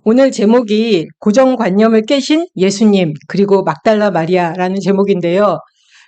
오늘 제목이 고정관념을 깨신 예수님 그리고 막달라 마리아라는 제목인데요.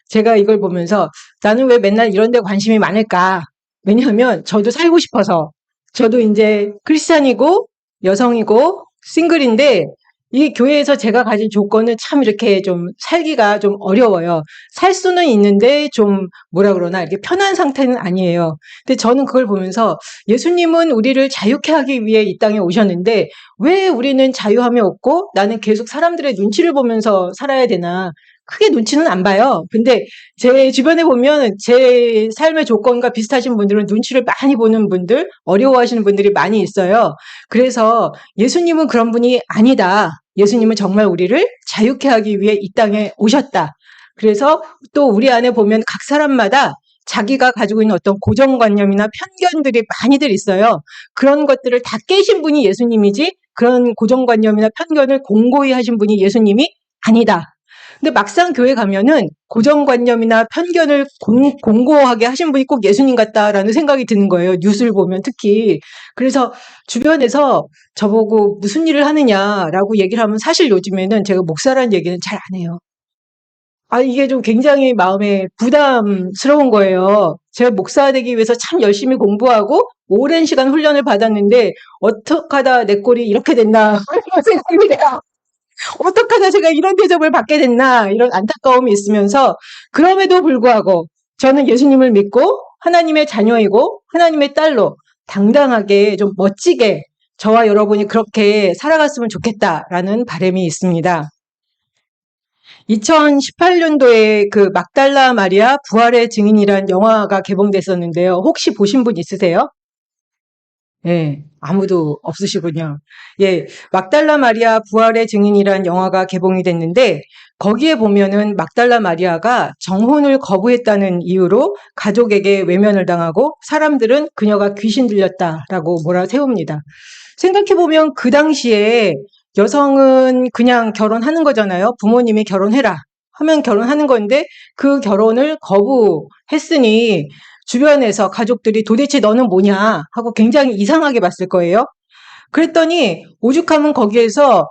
제가 이걸 보면서 나는 왜 맨날 이런 데 관심이 많을까? 왜냐하면 저도 살고 싶어서. 저도 이제 크리스찬이고 여성이고 싱글인데 이 교회에서 제가 가진 조건은 참 이렇게 좀 살기가 좀 어려워요. 살 수는 있는데 좀 뭐라 그러나 이렇게 편한 상태는 아니에요. 근데 저는 그걸 보면서 예수님은 우리를 자유케 하기 위해 이 땅에 오셨는데 왜 우리는 자유함이 없고 나는 계속 사람들의 눈치를 보면서 살아야 되나? 크게 눈치는 안 봐요. 근데 제 주변에 보면 제 삶의 조건과 비슷하신 분들은 눈치를 많이 보는 분들, 어려워하시는 분들이 많이 있어요. 그래서 예수님은 그런 분이 아니다. 예수님은 정말 우리를 자유케 하기 위해 이 땅에 오셨다. 그래서 또 우리 안에 보면 각 사람마다 자기가 가지고 있는 어떤 고정관념이나 편견들이 많이들 있어요. 그런 것들을 다 깨신 분이 예수님이지 그런 고정관념이나 편견을 공고히 하신 분이 예수님이 아니다. 근데 막상 교회 가면은 고정관념이나 편견을 공고하게 하신 분이 꼭 예수님 같다라는 생각이 드는 거예요. 뉴스를 보면 특히. 그래서 주변에서 저보고 무슨 일을 하느냐라고 얘기를 하면 사실 요즘에는 제가 목사라는 얘기는 잘 안 해요. 이게 좀 굉장히 마음에 부담스러운 거예요. 제가 목사 되기 위해서 참 열심히 공부하고 오랜 시간 훈련을 받았는데 어떻게 하다 내 꼴이 이렇게 됐나 이런 생각이 돼요. 어떻게 하다 제가 이런 대접을 받게 됐나 이런 안타까움이 있으면서 그럼에도 불구하고 저는 예수님을 믿고 하나님의 자녀이고 하나님의 딸로 당당하게 좀 멋지게 저와 여러분이 그렇게 살아갔으면 좋겠다라는 바람이 있습니다. 2018년도에 그 막달라 마리아 부활의 증인이란 영화가 개봉됐었는데요. 혹시 보신 분 있으세요? 예, 아무도 없으시군요. 예, 막달라 마리아 부활의 증인이란 영화가 개봉이 됐는데 거기에 보면은 막달라 마리아가 정혼을 거부했다는 이유로 가족에게 외면을 당하고 사람들은 그녀가 귀신 들렸다라고 몰아세웁니다. 생각해보면 그 당시에 여성은 그냥 결혼하는 거잖아요. 부모님이 결혼해라 하면 결혼하는 건데 그 결혼을 거부했으니 주변에서 가족들이 도대체 너는 뭐냐 하고 굉장히 이상하게 봤을 거예요. 그랬더니 오죽하면 거기에서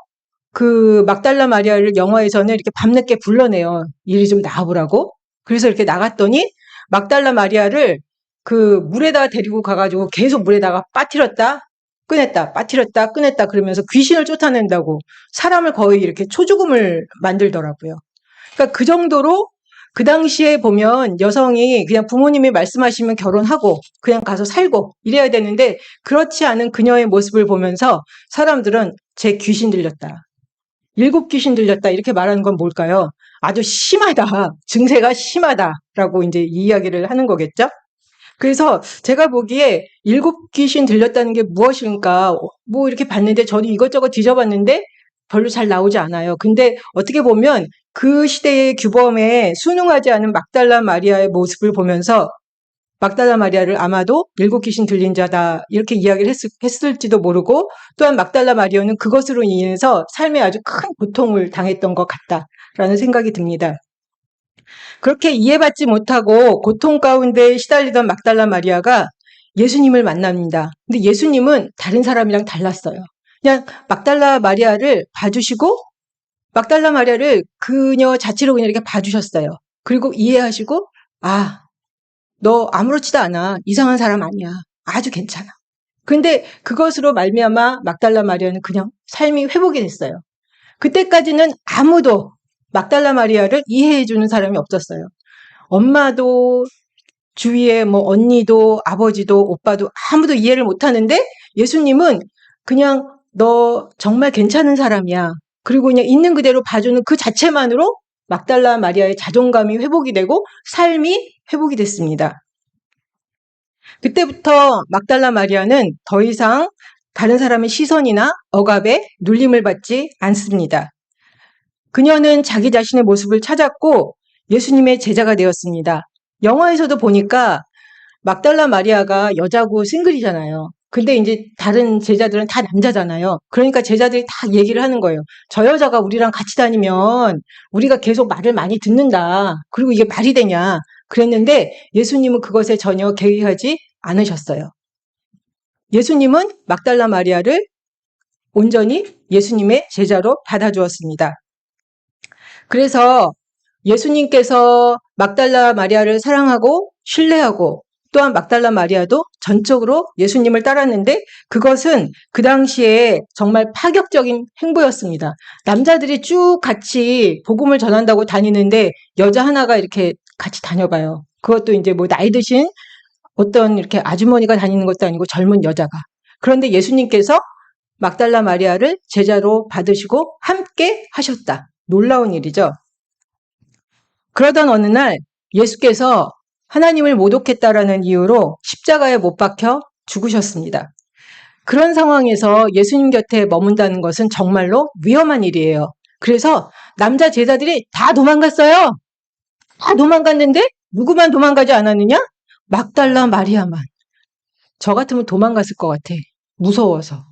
그 막달라 마리아를 영화에서는 이렇게 밤늦게 불러내요. 이리 좀 나와보라고. 그래서 이렇게 나갔더니 막달라 마리아를 그 물에다가 데리고 가가지고 계속 물에다가 빠뜨렸다 꺼냈다 빠뜨렸다 꺼냈다 그러면서 귀신을 쫓아낸다고 사람을 거의 이렇게 초죽음을 만들더라고요. 그러니까 그 정도로 그 당시에 보면 여성이 그냥 부모님이 말씀하시면 결혼하고 그냥 가서 살고 이래야 되는데 그렇지 않은 그녀의 모습을 보면서 사람들은 제 귀신 들렸다. 7귀신 들렸다 이렇게 말하는 건 뭘까요? 아주 심하다. 증세가 심하다라고 이제 이야기를 하는 거겠죠? 그래서 제가 보기에 7귀신 들렸다는 게 무엇일까? 뭐 이렇게 봤는데 저도 이것저것 뒤져봤는데 별로 잘 나오지 않아요. 근데 어떻게 보면 그 시대의 규범에 순응하지 않은 막달라 마리아의 모습을 보면서 막달라 마리아를 아마도 7귀신 들린 자다 이렇게 이야기를 했을지도 모르고 또한 막달라 마리아는 그것으로 인해서 삶에 아주 큰 고통을 당했던 것 같다라는 생각이 듭니다. 그렇게 이해받지 못하고 고통 가운데 시달리던 막달라 마리아가 예수님을 만납니다. 근데 예수님은 다른 사람이랑 달랐어요. 그냥 막달라 마리아를 봐주시고 막달라 마리아를 그녀 자체로 그냥 이렇게 봐주셨어요. 그리고 이해하시고 너 아무렇지도 않아. 이상한 사람 아니야. 아주 괜찮아. 근데 그것으로 말미암아 막달라 마리아는 그냥 삶이 회복이 됐어요. 그때까지는 아무도 막달라 마리아를 이해해주는 사람이 없었어요. 엄마도 주위에 뭐 언니도 아버지도 오빠도 아무도 이해를 못하는데 예수님은 그냥 너 정말 괜찮은 사람이야. 그리고 그냥 있는 그대로 봐주는 그 자체만으로 막달라 마리아의 자존감이 회복이 되고 삶이 회복이 됐습니다. 그때부터 막달라 마리아는 더 이상 다른 사람의 시선이나 억압에 눌림을 받지 않습니다. 그녀는 자기 자신의 모습을 찾았고 예수님의 제자가 되었습니다. 영화에서도 보니까 막달라 마리아가 여자고 싱글이잖아요. 근데 이제 다른 제자들은 다 남자잖아요. 그러니까 제자들이 다 얘기를 하는 거예요. 저 여자가 우리랑 같이 다니면 우리가 계속 말을 많이 듣는다. 그리고 이게 말이 되냐. 그랬는데 예수님은 그것에 전혀 개의하지 않으셨어요. 예수님은 막달라 마리아를 온전히 예수님의 제자로 받아주었습니다. 그래서 예수님께서 막달라 마리아를 사랑하고 신뢰하고 또한 막달라 마리아도 전적으로 예수님을 따랐는데 그것은 그 당시에 정말 파격적인 행보였습니다. 남자들이 쭉 같이 복음을 전한다고 다니는데 여자 하나가 이렇게 같이 다녀봐요. 그것도 이제 뭐 나이 드신 어떤 이렇게 아주머니가 다니는 것도 아니고 젊은 여자가. 그런데 예수님께서 막달라 마리아를 제자로 받으시고 함께 하셨다. 놀라운 일이죠. 그러던 어느 날 예수께서 하나님을 모독했다라는 이유로 십자가에 못 박혀 죽으셨습니다. 그런 상황에서 예수님 곁에 머문다는 것은 정말로 위험한 일이에요. 그래서 남자 제자들이 다 도망갔어요. 다 도망갔는데 누구만 도망가지 않았느냐? 막달라 마리아만. 저 같으면 도망갔을 것 같아. 무서워서.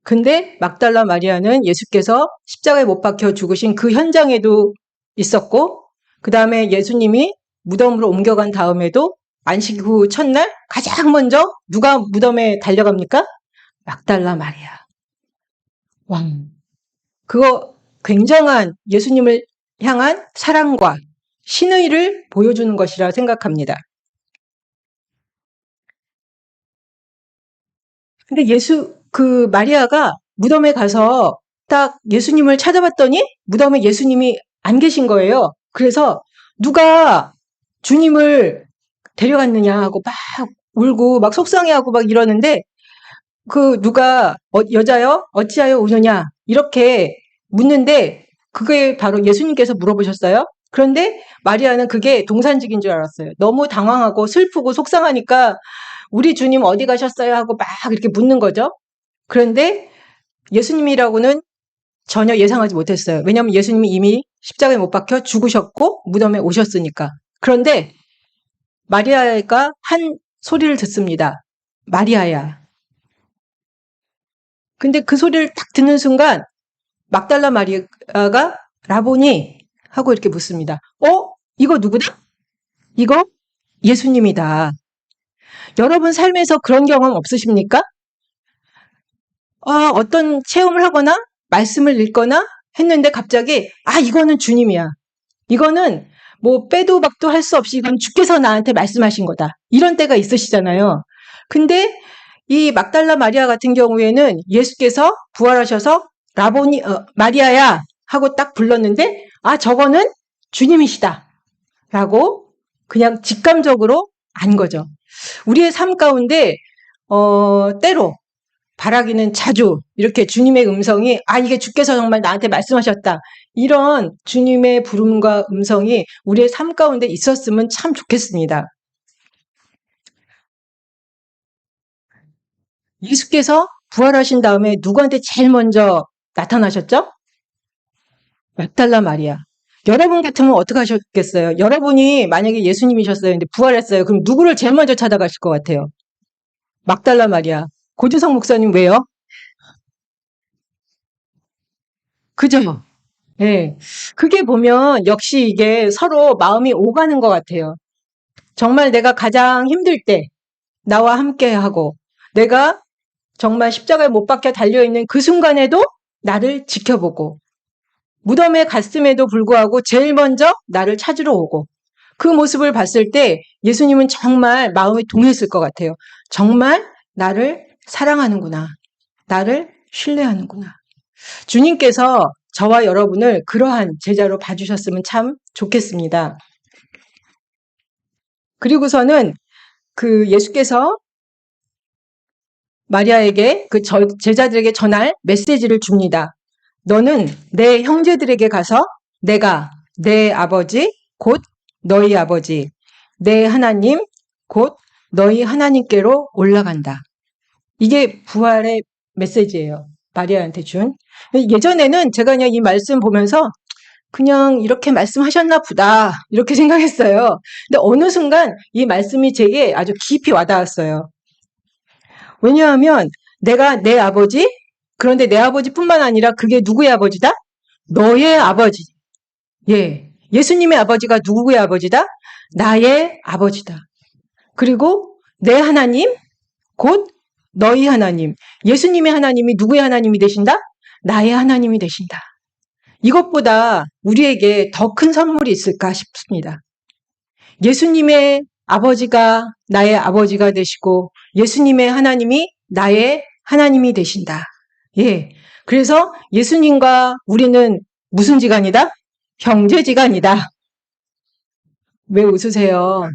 근데 막달라 마리아는 예수께서 십자가에 못 박혀 죽으신 그 현장에도 있었고 그 다음에 예수님이 무덤으로 옮겨간 다음에도 안식 후 첫날 가장 먼저 누가 무덤에 달려갑니까? 막달라 마리아. 왕. 그거 굉장한 예수님을 향한 사랑과 신의를 보여주는 것이라 생각합니다. 근데 그 마리아가 무덤에 가서 딱 예수님을 찾아봤더니 무덤에 예수님이 안 계신 거예요. 그래서 누가 주님을 데려갔느냐 하고 막 울고 막 속상해하고 막 이러는데 그 누가 여자여 어찌하여 우느냐 이렇게 묻는데 그게 바로 예수님께서 물어보셨어요. 그런데 마리아는 그게 동산직인 줄 알았어요. 너무 당황하고 슬프고 속상하니까 우리 주님 어디 가셨어요 하고 막 이렇게 묻는 거죠. 그런데 예수님이라고는 전혀 예상하지 못했어요. 왜냐하면 예수님이 이미 십자가에 못 박혀 죽으셨고 무덤에 오셨으니까. 그런데 마리아가 한 소리를 듣습니다. 마리아야. 근데 그 소리를 딱 듣는 순간 막달라 마리아가 라보니 하고 이렇게 묻습니다. 이거 누구다? 이거 예수님이다. 여러분 삶에서 그런 경험 없으십니까? 어떤 체험을 하거나 말씀을 읽거나 했는데 갑자기 이거는 주님이야. 이거는 뭐 빼도 박도 할 수 없이 이건 주께서 나한테 말씀하신 거다. 이런 때가 있으시잖아요. 근데 이 막달라 마리아 같은 경우에는 예수께서 부활하셔서 라보니 마리아야 하고 딱 불렀는데 저거는 주님이시다 라고 그냥 직감적으로 안 거죠. 우리의 삶 가운데 때로 바라기는 자주 이렇게 주님의 음성이 이게 주께서 정말 나한테 말씀하셨다. 이런 주님의 부름과 음성이 우리의 삶 가운데 있었으면 참 좋겠습니다. 예수께서 부활하신 다음에 누구한테 제일 먼저 나타나셨죠? 막달라 마리아. 여러분 같으면 어떻게 하셨겠어요? 여러분이 만약에 예수님이셨어요. 근데 부활했어요. 그럼 누구를 제일 먼저 찾아가실 것 같아요? 막달라 마리아. 고주성 목사님 왜요? 그죠? 네. 그게 보면 역시 이게 서로 마음이 오가는 것 같아요. 정말 내가 가장 힘들 때 나와 함께 하고 내가 정말 십자가에 못 박혀 달려있는 그 순간에도 나를 지켜보고 무덤에 갔음에도 불구하고 제일 먼저 나를 찾으러 오고 그 모습을 봤을 때 예수님은 정말 마음이 동했을 것 같아요. 정말 나를 사랑하는구나. 나를 신뢰하는구나. 주님께서 저와 여러분을 그러한 제자로 봐주셨으면 참 좋겠습니다. 그리고서는 그 예수께서 마리아에게 그 제자들에게 전할 메시지를 줍니다. 너는 내 형제들에게 가서 내가 내 아버지 곧 너희 아버지 내 하나님 곧 너희 하나님께로 올라간다. 이게 부활의 메시지예요. 마리아한테 준. 예전에는 제가 그냥 이 말씀 보면서 그냥 이렇게 말씀하셨나 보다 이렇게 생각했어요. 근데 어느 순간 이 말씀이 제게 아주 깊이 와닿았어요. 왜냐하면 내가 내 아버지, 그런데 내 아버지뿐만 아니라 그게 누구의 아버지다? 너의 아버지. 예. 예수님의 아버지가 누구의 아버지다? 나의 아버지다. 그리고 내 하나님, 곧 너희 하나님, 예수님의 하나님이 누구의 하나님이 되신다? 나의 하나님이 되신다. 이것보다 우리에게 더 큰 선물이 있을까 싶습니다. 예수님의 아버지가 나의 아버지가 되시고 예수님의 하나님이 나의 하나님이 되신다. 예. 그래서 예수님과 우리는 무슨 지간이다? 형제지간이다. 왜 웃으세요?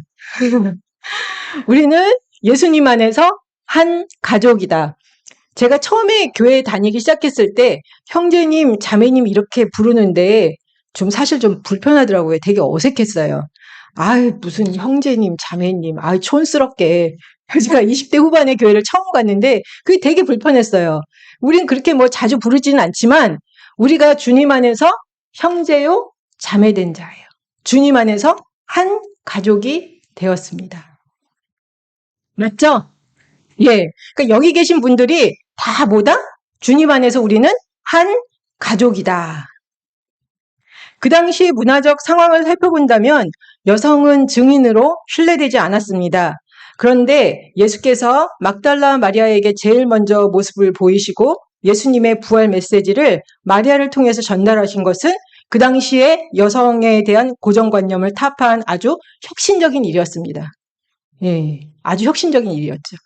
우리는 예수님 안에서 한 가족이다. 제가 처음에 교회 다니기 시작했을 때 형제님, 자매님 이렇게 부르는데 좀 사실 좀 불편하더라고요. 되게 어색했어요. 아이, 무슨 형제님, 자매님, 아이, 촌스럽게. 제가 20대 후반에 교회를 처음 갔는데 그게 되게 불편했어요. 우린 그렇게 뭐 자주 부르지는 않지만 우리가 주님 안에서 형제요, 자매된 자예요. 주님 안에서 한 가족이 되었습니다. 맞죠? 예. 그러니까 여기 계신 분들이 다 뭐다? 주님 안에서 우리는 한 가족이다. 그 당시 문화적 상황을 살펴본다면 여성은 증인으로 신뢰되지 않았습니다. 그런데 예수께서 막달라 마리아에게 제일 먼저 모습을 보이시고 예수님의 부활 메시지를 마리아를 통해서 전달하신 것은 그 당시에 여성에 대한 고정관념을 타파한 아주 혁신적인 일이었습니다. 예, 아주 혁신적인 일이었죠.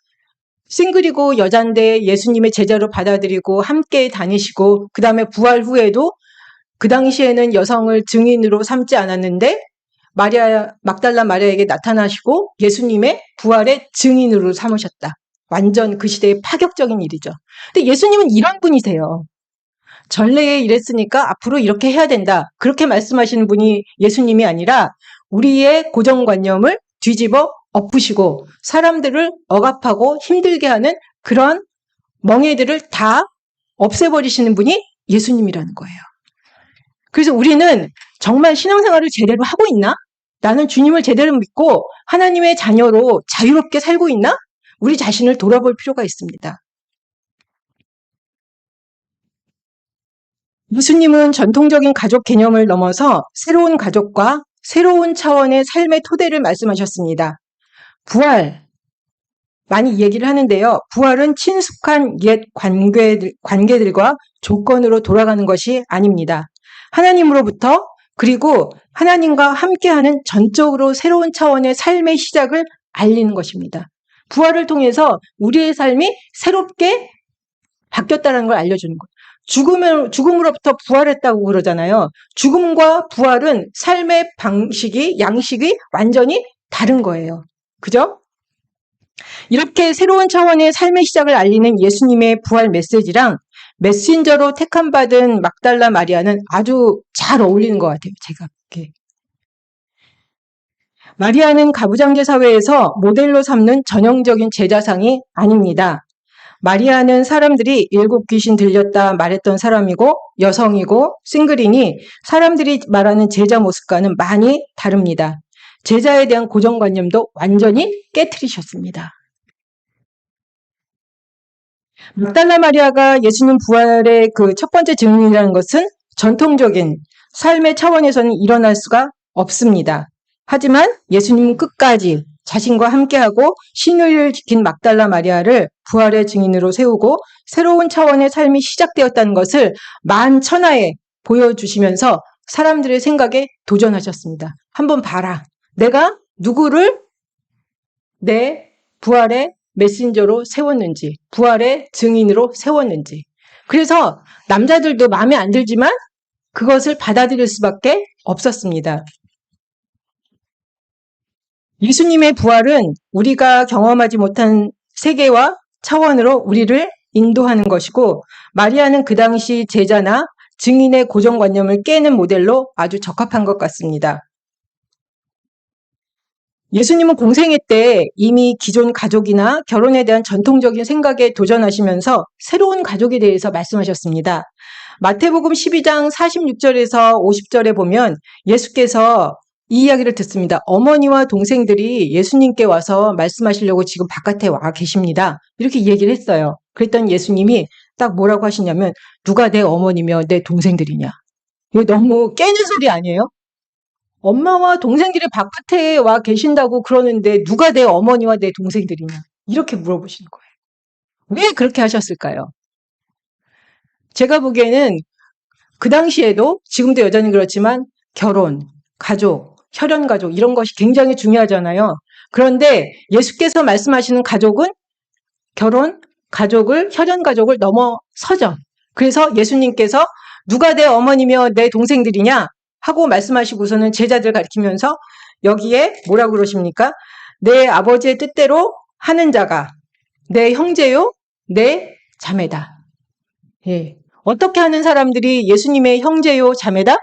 싱글이고 여잔데 예수님의 제자로 받아들이고 함께 다니시고 그 다음에 부활 후에도 그 당시에는 여성을 증인으로 삼지 않았는데 막달라 마리아에게 나타나시고 예수님의 부활의 증인으로 삼으셨다. 완전 그 시대의 파격적인 일이죠. 근데 예수님은 이런 분이세요. 전례에 이랬으니까 앞으로 이렇게 해야 된다. 그렇게 말씀하시는 분이 예수님이 아니라 우리의 고정관념을 뒤집어 엎으시고 사람들을 억압하고 힘들게 하는 그런 멍해들을 다 없애버리시는 분이 예수님이라는 거예요. 그래서 우리는 정말 신앙생활을 제대로 하고 있나? 나는 주님을 제대로 믿고 하나님의 자녀로 자유롭게 살고 있나? 우리 자신을 돌아볼 필요가 있습니다. 예수님은 전통적인 가족 개념을 넘어서 새로운 가족과 새로운 차원의 삶의 토대를 말씀하셨습니다. 부활, 많이 얘기를 하는데요. 부활은 친숙한 옛 관계들과 조건으로 돌아가는 것이 아닙니다. 하나님으로부터 그리고 하나님과 함께하는 전적으로 새로운 차원의 삶의 시작을 알리는 것입니다. 부활을 통해서 우리의 삶이 새롭게 바뀌었다는 걸 알려주는 거예요. 죽음으로부터 부활했다고 그러잖아요. 죽음과 부활은 삶의 방식이, 양식이 완전히 다른 거예요. 그죠? 이렇게 새로운 차원의 삶의 시작을 알리는 예수님의 부활 메시지랑 메신저로 택함받은 막달라 마리아는 아주 잘 어울리는 것 같아요. 제가 보기에. 마리아는 가부장제 사회에서 모델로 삼는 전형적인 제자상이 아닙니다. 마리아는 사람들이 일곱 귀신 들렸다 말했던 사람이고 여성이고 싱글이니 사람들이 말하는 제자 모습과는 많이 다릅니다. 제자에 대한 고정관념도 완전히 깨트리셨습니다. 막달라 마리아가 예수님 부활의 그 첫 번째 증인이라는 것은 전통적인 삶의 차원에서는 일어날 수가 없습니다. 하지만 예수님은 끝까지 자신과 함께하고 신의를 지킨 막달라 마리아를 부활의 증인으로 세우고 새로운 차원의 삶이 시작되었다는 것을 만천하에 보여주시면서 사람들의 생각에 도전하셨습니다. 한번 봐라. 내가 누구를 내 부활의 메신저로 세웠는지, 부활의 증인으로 세웠는지. 그래서 남자들도 마음에 안 들지만 그것을 받아들일 수밖에 없었습니다. 예수님의 부활은 우리가 경험하지 못한 세계와 차원으로 우리를 인도하는 것이고 마리아는 그 당시 제자나 증인의 고정관념을 깨는 모델로 아주 적합한 것 같습니다. 예수님은 공생애 때 이미 기존 가족이나 결혼에 대한 전통적인 생각에 도전하시면서 새로운 가족에 대해서 말씀하셨습니다. 마태복음 12장 46절에서 50절에 보면 예수께서 이 이야기를 듣습니다. 어머니와 동생들이 예수님께 와서 말씀하시려고 지금 바깥에 와 계십니다. 이렇게 얘기를 했어요. 그랬더니 예수님이 딱 뭐라고 하시냐면 누가 내 어머니며 내 동생들이냐. 이거 너무 깨는 소리 아니에요? 엄마와 동생들이 바깥에 와 계신다고 그러는데 누가 내 어머니와 내 동생들이냐. 이렇게 물어보시는 거예요. 왜 그렇게 하셨을까요? 제가 보기에는 그 당시에도 지금도 여전히 그렇지만 결혼, 가족, 혈연 가족 이런 것이 굉장히 중요하잖아요. 그런데 예수께서 말씀하시는 가족은 결혼, 가족을, 혈연 가족을 넘어서죠. 그래서 예수님께서 누가 내 어머니며 내 동생들이냐 하고 말씀하시고서는 제자들 가리키면서 여기에 뭐라고 그러십니까? 내 아버지의 뜻대로 하는 자가 내 형제요, 내 자매다. 예. 어떻게 하는 사람들이 예수님의 형제요, 자매다?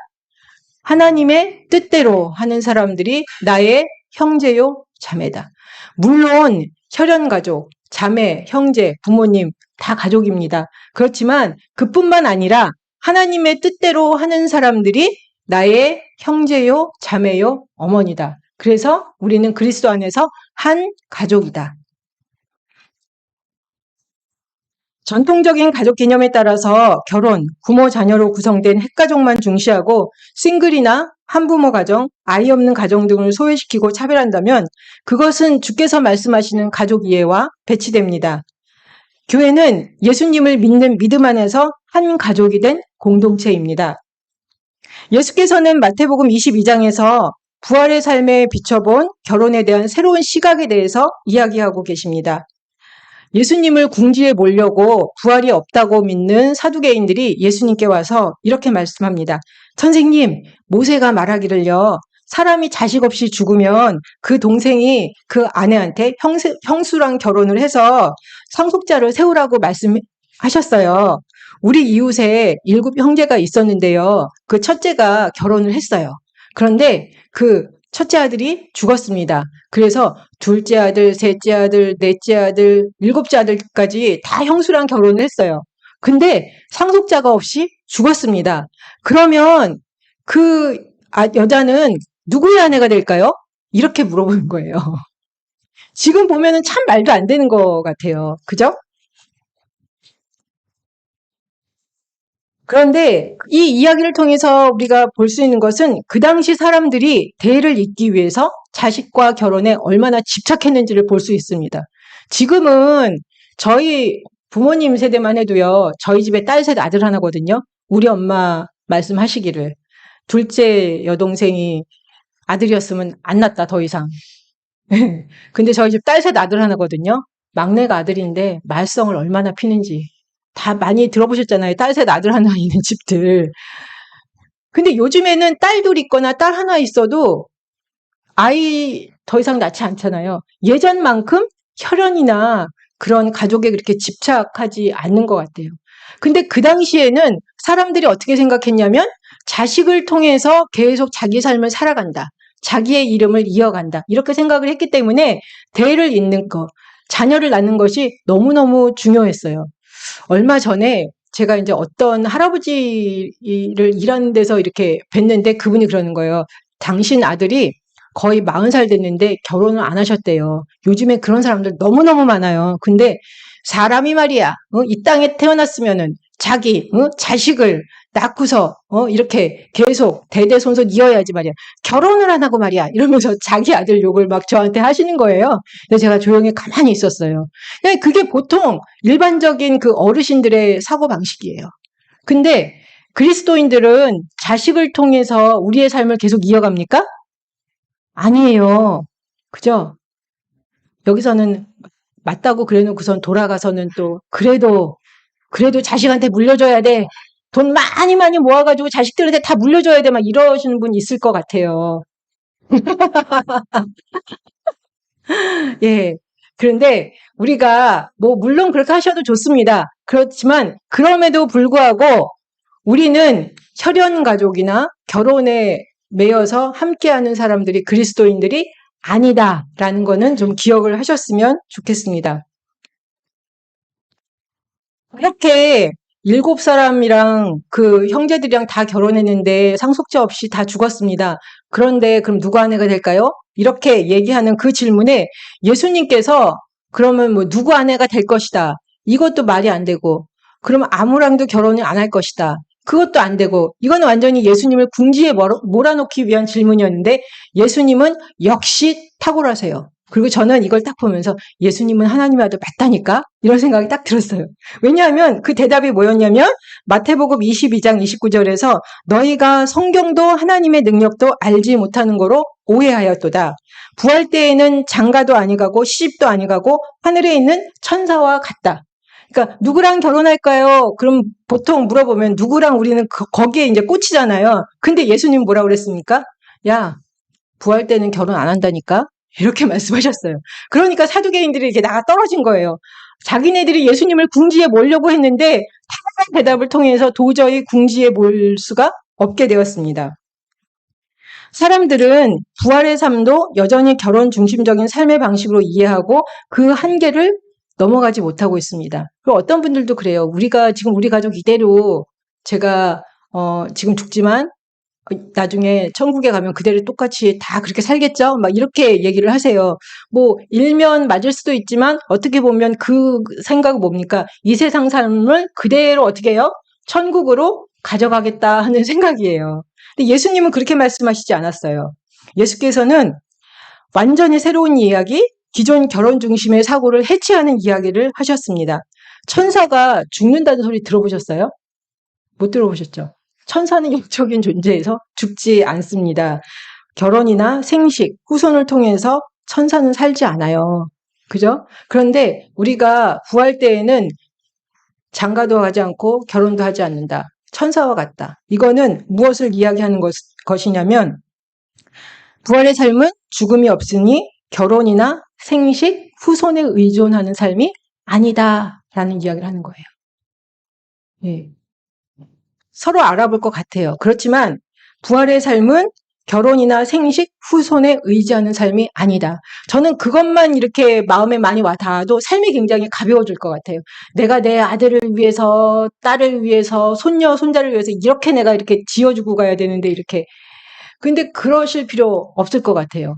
하나님의 뜻대로 하는 사람들이 나의 형제요, 자매다. 물론 혈연 가족, 자매, 형제, 부모님 다 가족입니다. 그렇지만 그뿐만 아니라 하나님의 뜻대로 하는 사람들이 나의 형제요, 자매요, 어머니다. 그래서 우리는 그리스도 안에서 한 가족이다. 전통적인 가족 개념에 따라서 결혼, 부모, 자녀로 구성된 핵가족만 중시하고 싱글이나 한부모 가정, 아이 없는 가정 등을 소외시키고 차별한다면 그것은 주께서 말씀하시는 가족 이해와 배치됩니다. 교회는 예수님을 믿는 믿음 안에서 한 가족이 된 공동체입니다. 예수께서는 마태복음 22장에서 부활의 삶에 비춰본 결혼에 대한 새로운 시각에 대해서 이야기하고 계십니다. 예수님을 궁지에 몰려고 부활이 없다고 믿는 사두개인들이 예수님께 와서 이렇게 말씀합니다. 선생님, 모세가 말하기를요. 사람이 자식 없이 죽으면 그 동생이 그 아내한테 형수랑 결혼을 해서 상속자를 세우라고 말씀하셨어요. 우리 이웃에 7 형제가 있었는데요. 그 첫째가 결혼을 했어요. 그런데 그 첫째 아들이 죽었습니다. 그래서 둘째 아들, 셋째 아들, 넷째 아들, 7째 아들까지 다 형수랑 결혼을 했어요. 근데 상속자가 없이 죽었습니다. 그러면 그 여자는 누구의 아내가 될까요? 이렇게 물어보는 거예요. 지금 보면은 참 말도 안 되는 것 같아요. 그죠? 그런데 이 이야기를 통해서 우리가 볼 수 있는 것은 그 당시 사람들이 대를 잇기 위해서 자식과 결혼에 얼마나 집착했는지를 볼 수 있습니다. 지금은 저희 부모님 세대만 해도요, 저희 집에 딸 셋 아들 하나거든요. 우리 엄마 말씀하시기를. 둘째 여동생이 아들이었으면 안 낳았다, 더 이상. 근데 저희 집 딸 셋 아들 하나거든요. 막내가 아들인데 말썽을 얼마나 피는지. 다 많이 들어보셨잖아요. 딸 셋 아들 하나 있는 집들. 근데 요즘에는 딸 둘 있거나 딸 하나 있어도 아이 더 이상 낳지 않잖아요. 예전만큼 혈연이나 그런 가족에 그렇게 집착하지 않는 것 같아요. 근데 그 당시에는 사람들이 어떻게 생각했냐면 자식을 통해서 계속 자기 삶을 살아간다. 자기의 이름을 이어간다. 이렇게 생각을 했기 때문에 대를 잇는 것, 자녀를 낳는 것이 너무너무 중요했어요. 얼마 전에 제가 이제 어떤 할아버지를 일하는 데서 이렇게 뵀는데 그분이 그러는 거예요. 당신 아들이 거의 40살 됐는데 결혼을 안 하셨대요. 요즘에 그런 사람들 너무너무 많아요. 근데 사람이 말이야, 이 땅에 태어났으면은 자기, 자식을 낳고서, 이렇게 계속 대대손손 이어야지 말이야. 결혼을 안 하고 말이야. 이러면서 자기 아들 욕을 막 저한테 하시는 거예요. 그래서 제가 조용히 가만히 있었어요. 그게 보통 일반적인 그 어르신들의 사고방식이에요. 근데 그리스도인들은 자식을 통해서 우리의 삶을 계속 이어갑니까? 아니에요. 그죠? 여기서는 맞다고 그래 놓고선 돌아가서는 또 그래도 자식한테 물려줘야 돼. 돈 많이 많이 모아가지고 자식들한테 다 물려줘야 돼. 막 이러시는 분 있을 것 같아요. 예. 그런데 우리가 뭐 물론 그렇게 하셔도 좋습니다. 그렇지만 그럼에도 불구하고 우리는 혈연 가족이나 결혼에 매여서 함께하는 사람들이 그리스도인들이 아니다라는 거는 좀 기억을 하셨으면 좋겠습니다. 이렇게 7 사람이랑 그 형제들이랑 다 결혼했는데 상속자 없이 다 죽었습니다. 그런데 그럼 누구 아내가 될까요? 이렇게 얘기하는 그 질문에 예수님께서 그러면 뭐 누구 아내가 될 것이다. 이것도 말이 안 되고, 그러면 아무랑도 결혼을 안 할 것이다. 그것도 안 되고, 이건 완전히 예수님을 궁지에 몰아넣기 위한 질문이었는데 예수님은 역시 탁월하세요. 그리고 저는 이걸 딱 보면서 예수님은 하나님의 아들 맞다니까? 이런 생각이 딱 들었어요. 왜냐하면 그 대답이 뭐였냐면 마태복음 22장 29절에서 너희가 성경도 하나님의 능력도 알지 못하는 거로 오해하였도다. 부활 때에는 장가도 아니가고 시집도 아니가고 하늘에 있는 천사와 같다. 그러니까 누구랑 결혼할까요? 그럼 보통 물어보면 누구랑 우리는 거기에 이제 꽂히잖아요. 근데 예수님 뭐라고 그랬습니까? 야, 부활 때는 결혼 안 한다니까? 이렇게 말씀하셨어요. 그러니까 사두개인들이 이렇게 나가 떨어진 거예요. 자기네들이 예수님을 궁지에 몰려고 했는데 다양한 대답을 통해서 도저히 궁지에 몰 수가 없게 되었습니다. 사람들은 부활의 삶도 여전히 결혼 중심적인 삶의 방식으로 이해하고 그 한계를 넘어가지 못하고 있습니다. 그리고 어떤 분들도 그래요. 우리가 지금 우리 가족 이대로 제가 지금 죽지만 나중에 천국에 가면 그대로 똑같이 다 그렇게 살겠죠? 막 이렇게 얘기를 하세요. 뭐 일면 맞을 수도 있지만 어떻게 보면 그 생각은 뭡니까? 이 세상 삶을 그대로 어떻게 해요? 천국으로 가져가겠다 하는 생각이에요. 근데 예수님은 그렇게 말씀하시지 않았어요. 예수께서는 완전히 새로운 이야기, 기존 결혼 중심의 사고를 해체하는 이야기를 하셨습니다. 천사가 죽는다는 소리 들어보셨어요? 못 들어보셨죠? 천사는 영적인 존재에서 죽지 않습니다. 결혼이나 생식, 후손을 통해서 천사는 살지 않아요. 그죠? 그런데 우리가 구할 때에는 장가도 하지 않고 결혼도 하지 않는다. 천사와 같다. 이거는 무엇을 이야기하는 것이냐면 부활의 삶은 죽음이 없으니 결혼이나 생식, 후손에 의존하는 삶이 아니다라는 이야기를 하는 거예요. 예. 서로 알아볼 것 같아요. 그렇지만 부활의 삶은 결혼이나 생식, 후손에 의지하는 삶이 아니다. 저는 그것만 이렇게 마음에 많이 와 닿아도 삶이 굉장히 가벼워질 것 같아요. 내가 내 아들을 위해서, 딸을 위해서, 손녀, 손자를 위해서 이렇게 내가 이렇게 지어주고 가야 되는데 이렇게. 근데 그러실 필요 없을 것 같아요.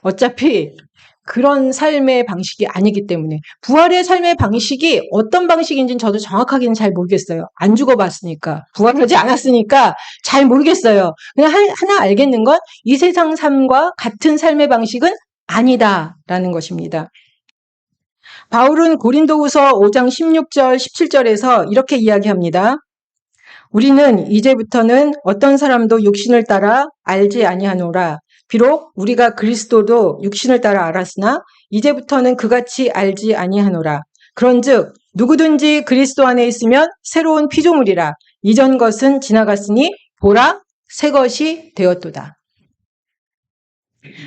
어차피 그런 삶의 방식이 아니기 때문에 부활의 삶의 방식이 어떤 방식인지는 저도 정확하게는 잘 모르겠어요. 안 죽어봤으니까 부활하지 않았으니까 잘 모르겠어요. 그냥 하나 알겠는 건 이 세상 삶과 같은 삶의 방식은 아니다라는 것입니다. 바울은 고린도후서 5장 16절 17절에서 이렇게 이야기합니다. 우리는 이제부터는 어떤 사람도 육신을 따라 알지 아니하노라. 비록 우리가 그리스도도 육신을 따라 알았으나 이제부터는 그같이 알지 아니하노라. 그런즉 누구든지 그리스도 안에 있으면 새로운 피조물이라. 이전 것은 지나갔으니 보라 새 것이 되었도다.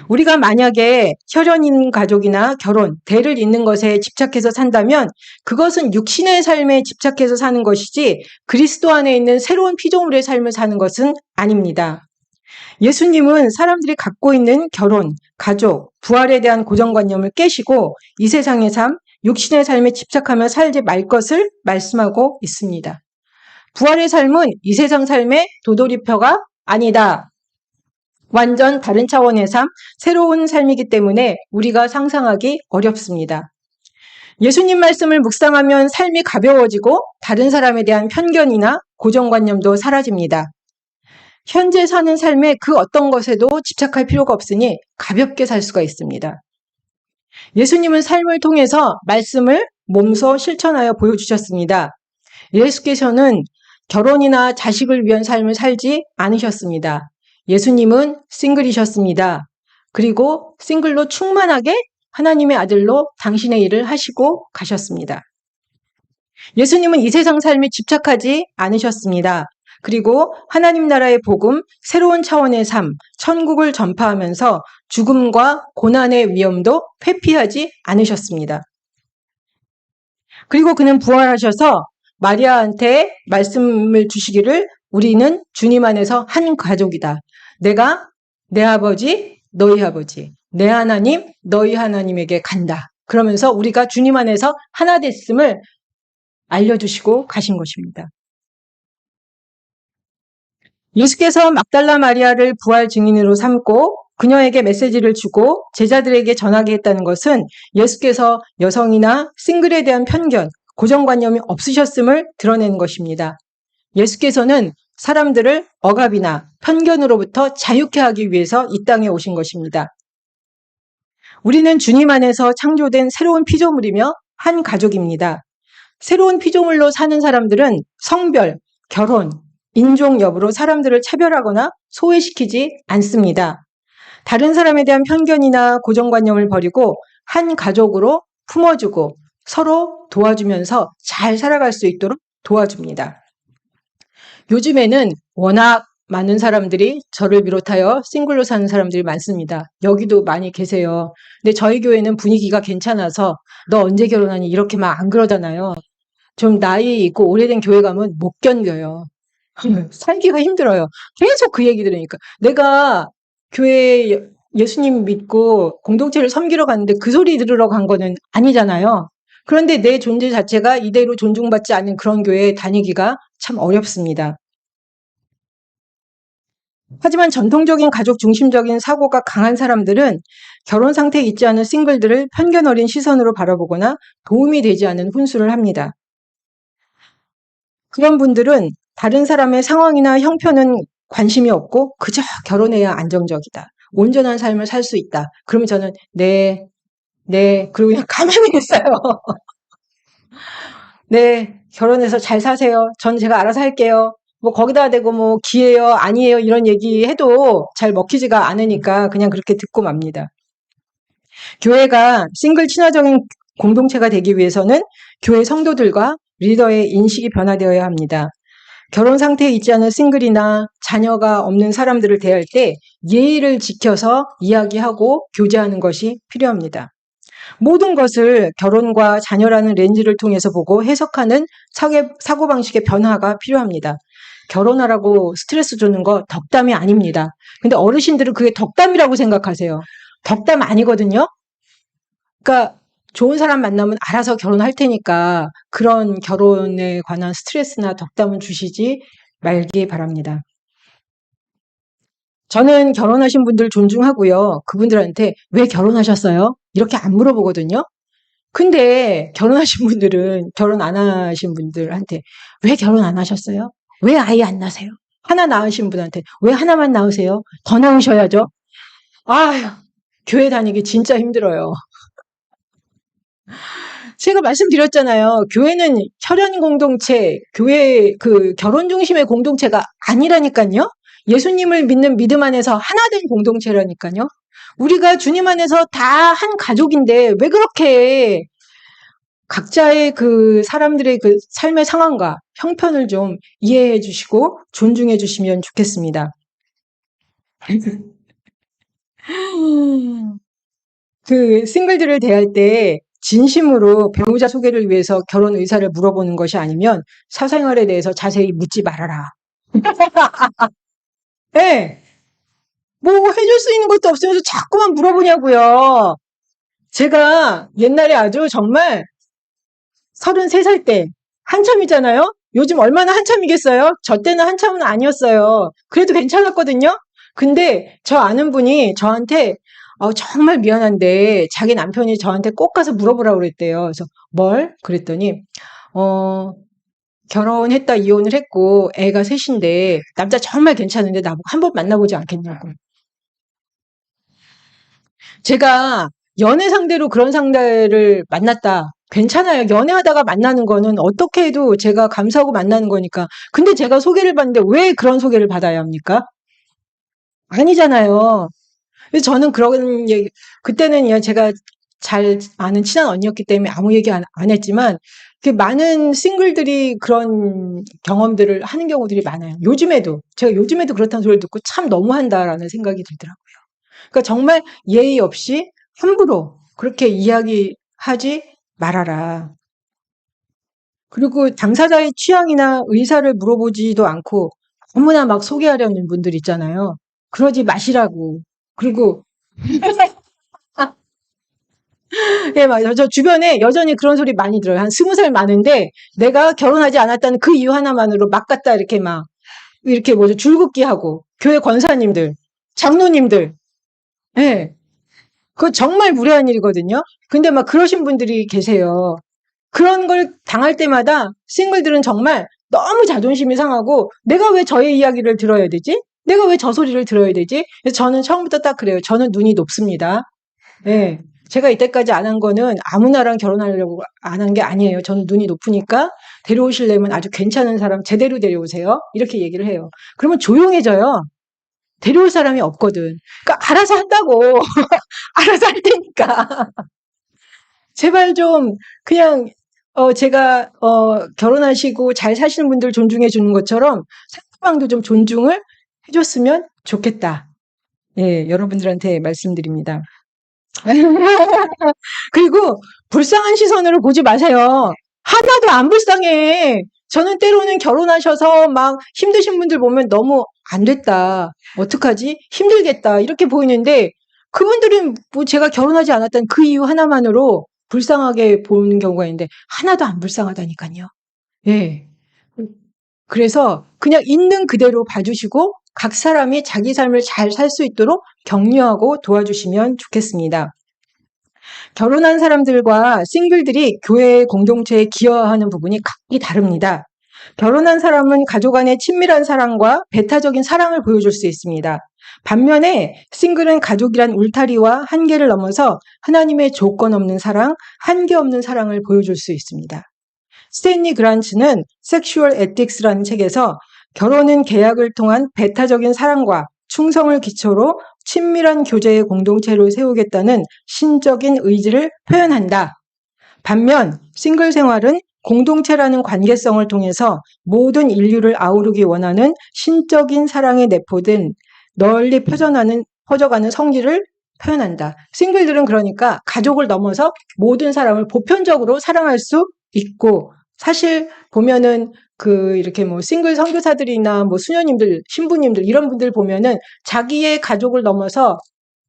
우리가 만약에 혈연인 가족이나 결혼, 대를 잇는 것에 집착해서 산다면 그것은 육신의 삶에 집착해서 사는 것이지 그리스도 안에 있는 새로운 피조물의 삶을 사는 것은 아닙니다. 예수님은 사람들이 갖고 있는 결혼, 가족, 부활에 대한 고정관념을 깨시고 이 세상의 삶, 육신의 삶에 집착하며 살지 말 것을 말씀하고 있습니다. 부활의 삶은 이 세상 삶의 도돌이표가 아니다. 완전 다른 차원의 삶, 새로운 삶이기 때문에 우리가 상상하기 어렵습니다. 예수님 말씀을 묵상하면 삶이 가벼워지고 다른 사람에 대한 편견이나 고정관념도 사라집니다. 현재 사는 삶의 그 어떤 것에도 집착할 필요가 없으니 가볍게 살 수가 있습니다. 예수님은 삶을 통해서 말씀을 몸소 실천하여 보여주셨습니다. 예수께서는 결혼이나 자식을 위한 삶을 살지 않으셨습니다. 예수님은 싱글이셨습니다. 그리고 싱글로 충만하게 하나님의 아들로 당신의 일을 하시고 가셨습니다. 예수님은 이 세상 삶에 집착하지 않으셨습니다. 그리고 하나님 나라의 복음, 새로운 차원의 삶, 천국을 전파하면서 죽음과 고난의 위험도 회피하지 않으셨습니다. 그리고 그는 부활하셔서 마리아한테 말씀을 주시기를 우리는 주님 안에서 한 가족이다. 내가 내 아버지, 너희 아버지, 내 하나님, 너희 하나님에게 간다. 그러면서 우리가 주님 안에서 하나 됐음을 알려주시고 가신 것입니다. 예수께서 막달라 마리아를 부활 증인으로 삼고 그녀에게 메시지를 주고 제자들에게 전하게 했다는 것은 예수께서 여성이나 싱글에 대한 편견, 고정관념이 없으셨음을 드러내는 것입니다. 예수께서는 사람들을 억압이나 편견으로부터 자유케 하기 위해서 이 땅에 오신 것입니다. 우리는 주님 안에서 창조된 새로운 피조물이며 한 가족입니다. 새로운 피조물로 사는 사람들은 성별, 결혼, 인종 여부로 사람들을 차별하거나 소외시키지 않습니다. 다른 사람에 대한 편견이나 고정관념을 버리고 한 가족으로 품어주고 서로 도와주면서 잘 살아갈 수 있도록 도와줍니다. 요즘에는 워낙 많은 사람들이 저를 비롯하여 싱글로 사는 사람들이 많습니다. 여기도 많이 계세요. 근데 저희 교회는 분위기가 괜찮아서 너 언제 결혼하니 이렇게 막 안 그러잖아요. 좀 나이 있고 오래된 교회 가면 못 견뎌요. 살기가 힘들어요. 계속 그 얘기 들으니까. 내가 교회 예수님 믿고 공동체를 섬기러 갔는데 그 소리 들으러 간 거는 아니잖아요. 그런데 내 존재 자체가 이대로 존중받지 않는 그런 교회에 다니기가 참 어렵습니다. 하지만 전통적인 가족 중심적인 사고가 강한 사람들은 결혼 상태에 있지 않은 싱글들을 편견 어린 시선으로 바라보거나 도움이 되지 않은 훈수를 합니다. 그런 분들은 다른 사람의 상황이나 형편은 관심이 없고 그저 결혼해야 안정적이다. 온전한 삶을 살 수 있다. 그러면 저는 네, 그리고 그냥 가만히 있어요. 네, 결혼해서 잘 사세요. 전 제가 알아서 할게요. 뭐 거기다 대고 뭐 기예요, 아니에요 이런 얘기해도 잘 먹히지가 않으니까 그냥 그렇게 듣고 맙니다. 교회가 싱글 친화적인 공동체가 되기 위해서는 교회 성도들과 리더의 인식이 변화되어야 합니다. 결혼 상태에 있지 않은 싱글이나 자녀가 없는 사람들을 대할 때 예의를 지켜서 이야기하고 교제하는 것이 필요합니다. 모든 것을 결혼과 자녀라는 렌즈를 통해서 보고 해석하는 사고방식의 변화가 필요합니다. 결혼하라고 스트레스 주는 거 덕담이 아닙니다. 근데 어르신들은 그게 덕담이라고 생각하세요. 덕담 아니거든요. 그러니까 좋은 사람 만나면 알아서 결혼할 테니까 그런 결혼에 관한 스트레스나 덕담은 주시지 말기 바랍니다. 저는 결혼하신 분들 존중하고요. 그분들한테 왜 결혼하셨어요? 이렇게 안 물어보거든요. 근데 결혼하신 분들은 결혼 안 하신 분들한테 왜 결혼 안 하셨어요? 왜 아이 안 낳으세요? 하나 낳으신 분한테 왜 하나만 낳으세요? 더 낳으셔야죠. 아휴, 교회 다니기 진짜 힘들어요. 제가 말씀드렸잖아요. 교회는 혈연 공동체, 교회 그 결혼 중심의 공동체가 아니라니까요. 예수님을 믿는 믿음 안에서 하나된 공동체라니까요. 우리가 주님 안에서 다 한 가족인데 왜 그렇게 각자의 그 사람들의 그 삶의 상황과 형편을 좀 이해해 주시고 존중해 주시면 좋겠습니다. 그 싱글들을 대할 때 진심으로 배우자 소개를 위해서 결혼 의사를 물어보는 것이 아니면 사생활에 대해서 자세히 묻지 말아라. 네. 뭐 해줄 수 있는 것도 없으면서 자꾸만 물어보냐고요. 제가 옛날에 아주 정말 33살 때 한참이잖아요. 요즘 얼마나 한참이겠어요? 저 때는 한참은 아니었어요. 그래도 괜찮았거든요. 근데 저 아는 분이 저한테 정말 미안한데 자기 남편이 저한테 꼭 가서 물어보라고 그랬대요. 그래서 뭘? 그랬더니 결혼했다 이혼을 했고 애가 셋인데 남자 정말 괜찮은데 나보고 한번 만나보지 않겠냐고. 제가 연애 상대로 그런 상대를 만났다. 괜찮아요. 연애하다가 만나는 거는 어떻게 해도 제가 감수하고 만나는 거니까. 근데 제가 소개를 받는데 왜 그런 소개를 받아야 합니까? 아니잖아요. 그래서 저는 그런 얘기, 그때는 제가 잘 아는 친한 언니였기 때문에 아무 얘기 안 했지만, 많은 싱글들이 그런 경험들을 하는 경우들이 많아요. 제가 요즘에도 그렇다는 소리를 듣고 참 너무한다라는 생각이 들더라고요. 그러니까 정말 예의 없이 함부로 그렇게 이야기하지 말아라. 그리고 당사자의 취향이나 의사를 물어보지도 않고 아무나 막 소개하려는 분들 있잖아요. 그러지 마시라고. 그리고 예, 맞아요. 저 주변에 여전히 그런 소리 많이 들어요. 한 20살 많은데 내가 결혼하지 않았다는 그 이유 하나만으로 막 갖다 이렇게 막 이렇게 뭐죠 줄긋기 하고 교회 권사님들, 장로님들, 예, 그거 정말 무례한 일이거든요. 근데 막 그러신 분들이 계세요. 그런 걸 당할 때마다 싱글들은 정말 너무 자존심이 상하고 내가 왜 저의 이야기를 들어야 되지? 내가 왜 저 소리를 들어야 되지? 그래서 저는 처음부터 딱 그래요. 저는 눈이 높습니다. 예. 제가 이때까지 안 한 거는 아무나랑 결혼하려고 안 한 게 아니에요. 저는 눈이 높으니까 데려오시려면 아주 괜찮은 사람 제대로 데려오세요. 이렇게 얘기를 해요. 그러면 조용해져요. 데려올 사람이 없거든. 그러니까 알아서 한다고. 알아서 할 테니까. 제발 좀 그냥 제가 결혼하시고 잘 사시는 분들 존중해 주는 것처럼 상대방도 좀 존중을 해줬으면 좋겠다. 예, 여러분들한테 말씀드립니다. 그리고 불쌍한 시선으로 보지 마세요. 하나도 안 불쌍해. 저는 때로는 결혼하셔서 막 힘드신 분들 보면 너무 안 됐다. 어떡하지? 힘들겠다. 이렇게 보이는데 그분들은 뭐 제가 결혼하지 않았던 그 이유 하나만으로 불쌍하게 보는 경우가 있는데 하나도 안 불쌍하다니까요. 예. 그래서 그냥 있는 그대로 봐주시고 각 사람이 자기 삶을 잘 살 수 있도록 격려하고 도와주시면 좋겠습니다. 결혼한 사람들과 싱글들이 교회 공동체에 기여하는 부분이 각기 다릅니다. 결혼한 사람은 가족 안의 친밀한 사랑과 배타적인 사랑을 보여줄 수 있습니다. 반면에 싱글은 가족이란 울타리와 한계를 넘어서 하나님의 조건 없는 사랑, 한계 없는 사랑을 보여줄 수 있습니다. 스탠리 그란츠는 섹슈얼 에틱스라는 책에서 결혼은 계약을 통한 배타적인 사랑과 충성을 기초로 친밀한 교제의 공동체를 세우겠다는 신적인 의지를 표현한다. 반면 싱글 생활은 공동체라는 관계성을 통해서 모든 인류를 아우르기 원하는 신적인 사랑에 내포된 널리 퍼져가는 성질을 표현한다. 싱글들은 그러니까 가족을 넘어서 모든 사람을 보편적으로 사랑할 수 있고 사실 보면은 이렇게 뭐 싱글 선교사들이나 뭐 수녀님들, 신부님들 이런 분들 보면은 자기의 가족을 넘어서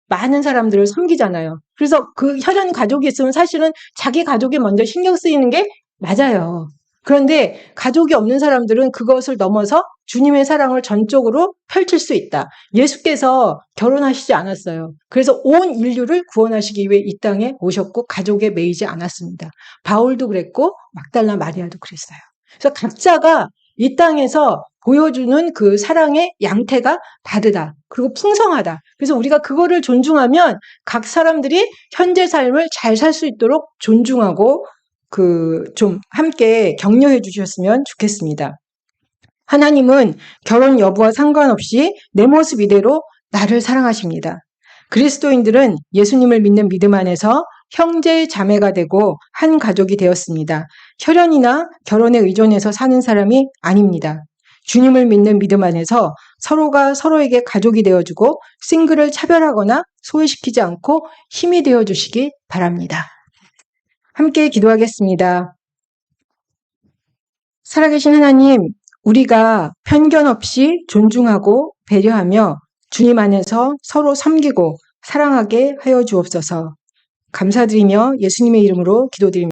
많은 사람들을 섬기잖아요. 그래서 그 혈연 가족이 있으면 사실은 자기 가족이 먼저 신경 쓰이는 게 맞아요. 그런데 가족이 없는 사람들은 그것을 넘어서 주님의 사랑을 전적으로 펼칠 수 있다. 예수께서 결혼하시지 않았어요. 그래서 온 인류를 구원하시기 위해 이 땅에 오셨고 가족에 매이지 않았습니다. 바울도 그랬고 막달라 마리아도 그랬어요. 그래서 각자가 이 땅에서 보여주는 그 사랑의 양태가 다르다. 그리고 풍성하다. 그래서 우리가 그거를 존중하면 각 사람들이 현재 삶을 잘 살 수 있도록 존중하고 좀 함께 격려해 주셨으면 좋겠습니다. 하나님은 결혼 여부와 상관없이 내 모습 이대로 나를 사랑하십니다. 그리스도인들은 예수님을 믿는 믿음 안에서 형제 자매가 되고 한 가족이 되었습니다. 혈연이나 결혼에 의존해서 사는 사람이 아닙니다. 주님을 믿는 믿음 안에서 서로가 서로에게 가족이 되어주고 싱글을 차별하거나 소외시키지 않고 힘이 되어주시기 바랍니다. 함께 기도하겠습니다. 살아계신 하나님, 우리가 편견 없이 존중하고 배려하며 주님 안에서 서로 섬기고 사랑하게 하여 주옵소서. 감사드리며 예수님의 이름으로 기도드립니다.